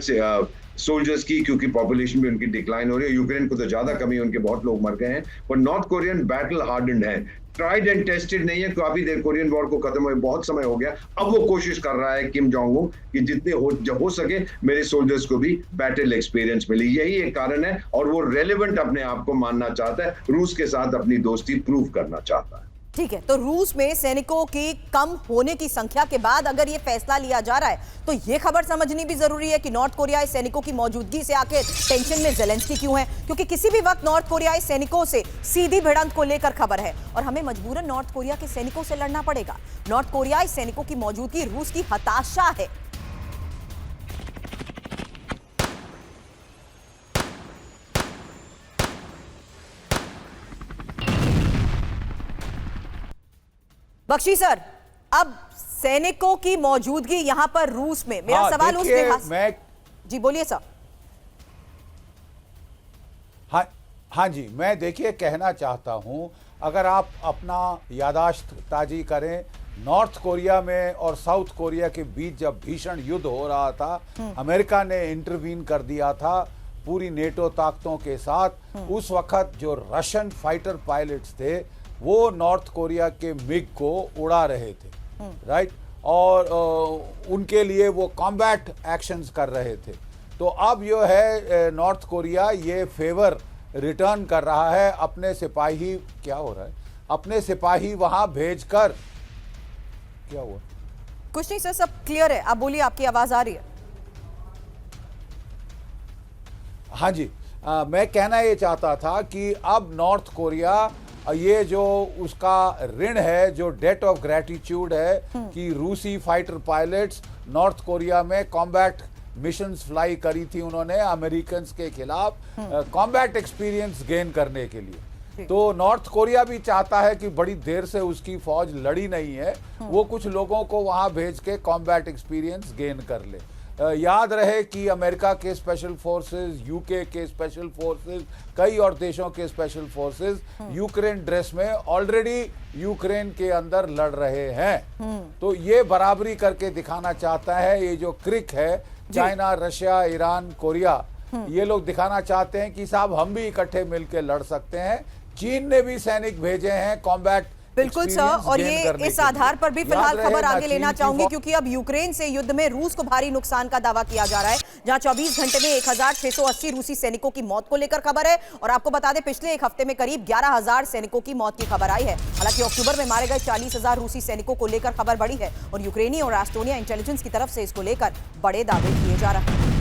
सोल्जर्स की, क्योंकि पॉपुलेशन भी उनकी डिक्लाइन हो रही है। यूक्रेन को तो ज्यादा कमी है, उनके बहुत लोग मर गए हैं, पर नॉर्थ कोरियन बैटल हार्डन्ड है, ट्राइड एंड टेस्टेड नहीं है। काफी देर कोरियन वॉर को खत्म हुए बहुत समय हो गया। अब वो कोशिश कर रहा है किम जोंग उन कि जितने हो सके मेरे सोल्जर्स को भी बैटल एक्सपीरियंस मिले। यही एक कारण है और वो रेलेवेंट अपने आप को मानना चाहता है, रूस के साथ अपनी दोस्ती प्रूव करना चाहता है। ठीक है, तो रूस में सैनिकों की कम होने की संख्या के बाद अगर ये फैसला लिया जा रहा है तो ये खबर समझनी भी जरूरी है कि नॉर्थ कोरियाई सैनिकों की मौजूदगी से आखिर टेंशन में ज़ेलेंस्की क्यों है, क्योंकि किसी भी वक्त नॉर्थ कोरियाई सैनिकों से सीधी भिड़ंत को लेकर खबर है और हमें मजबूरन नॉर्थ कोरिया के सैनिकों से लड़ना पड़ेगा। नॉर्थ कोरियाई सैनिकों की मौजूदगी रूस की हताशा है। बख्शी सर, अब सैनिकों की मौजूदगी यहां पर रूस में, मेरा सवाल उस लिहाज जी बोलिए सर। हाँ जी, मैं देखिए कहना चाहता हूं, अगर आप अपना यादाश्त ताजी करें, नॉर्थ कोरिया में और साउथ कोरिया के बीच जब भीषण युद्ध हो रहा था, अमेरिका ने इंटरवीन कर दिया था पूरी नेटो ताकतों के साथ। उस वक्त जो रशियन फाइटर पायलट्स थे वो नॉर्थ कोरिया के मिग को उड़ा रहे थे, राइट, और उनके लिए वो कॉम्बैट एक्शंस कर रहे थे। तो अब जो है नॉर्थ कोरिया ये फेवर रिटर्न कर रहा है, अपने सिपाही, क्या हो रहा है, अपने सिपाही वहां भेजकर, क्या हुआ? कुछ नहीं सर, सब क्लियर है, आप बोलिए, आपकी आवाज आ रही है। हाँ जी, मैं कहना ये चाहता था कि अब नॉर्थ कोरिया ये जो उसका ऋण है, जो डेट ऑफ ग्रेटिट्यूड है कि रूसी फाइटर पायलट्स नॉर्थ कोरिया में कॉम्बैट मिशंस फ्लाई करी थी उन्होंने अमेरिकन के खिलाफ, कॉम्बैट एक्सपीरियंस गेन करने के लिए। तो नॉर्थ कोरिया भी चाहता है कि बड़ी देर से उसकी फौज लड़ी नहीं है, वो कुछ लोगों को वहां भेज के कॉम्बैट एक्सपीरियंस गेन कर ले। याद रहे कि अमेरिका के स्पेशल फोर्सेस, यूके के स्पेशल फोर्सेस, कई और देशों के स्पेशल फोर्सेस यूक्रेन ड्रेस में ऑलरेडी यूक्रेन के अंदर लड़ रहे हैं। तो ये बराबरी करके दिखाना चाहता है, ये जो क्रिक है चाइना, रशिया, ईरान, कोरिया, ये लोग दिखाना चाहते हैं कि साहब हम भी इकट्ठे मिलकर लड़ सकते हैं। चीन ने भी सैनिक भेजे हैं कॉम्बैट। बिल्कुल सर, और ये इस आधार पर भी फिलहाल खबर आगे लेना चाहूंगी क्योंकि अब यूक्रेन से युद्ध में रूस को भारी नुकसान का दावा किया जा रहा है, जहां 24 घंटे में 1680 रूसी सैनिकों की मौत को लेकर खबर है। और आपको बता दें पिछले एक हफ्ते में करीब 11,000 सैनिकों की मौत की खबर आई है। हालांकि अक्टूबर में मारे गए 40,000 रूसी सैनिकों को लेकर खबर बढ़ी है और यूक्रेनी और एस्टोनिया इंटेलिजेंस की तरफ से इसको लेकर बड़े दावे किए जा रहे हैं।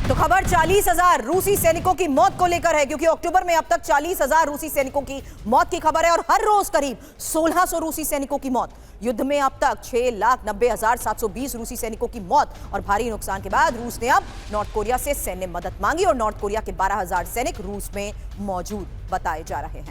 तो खबर 40,000 रूसी सैनिकों की मौत को लेकर है क्योंकि अक्टूबर में अब तक 40,000 रूसी सैनिकों की मौत की खबर है और हर रोज करीब 1600 रूसी सैनिकों की मौत। युद्ध में अब तक 6,90,720 रूसी सैनिकों की मौत और भारी नुकसान के बाद रूस ने अब नॉर्थ कोरिया से सैन्य मदद मांगी और नॉर्थ कोरिया के 12,000 सैनिक रूस में मौजूद बताए जा रहे हैं।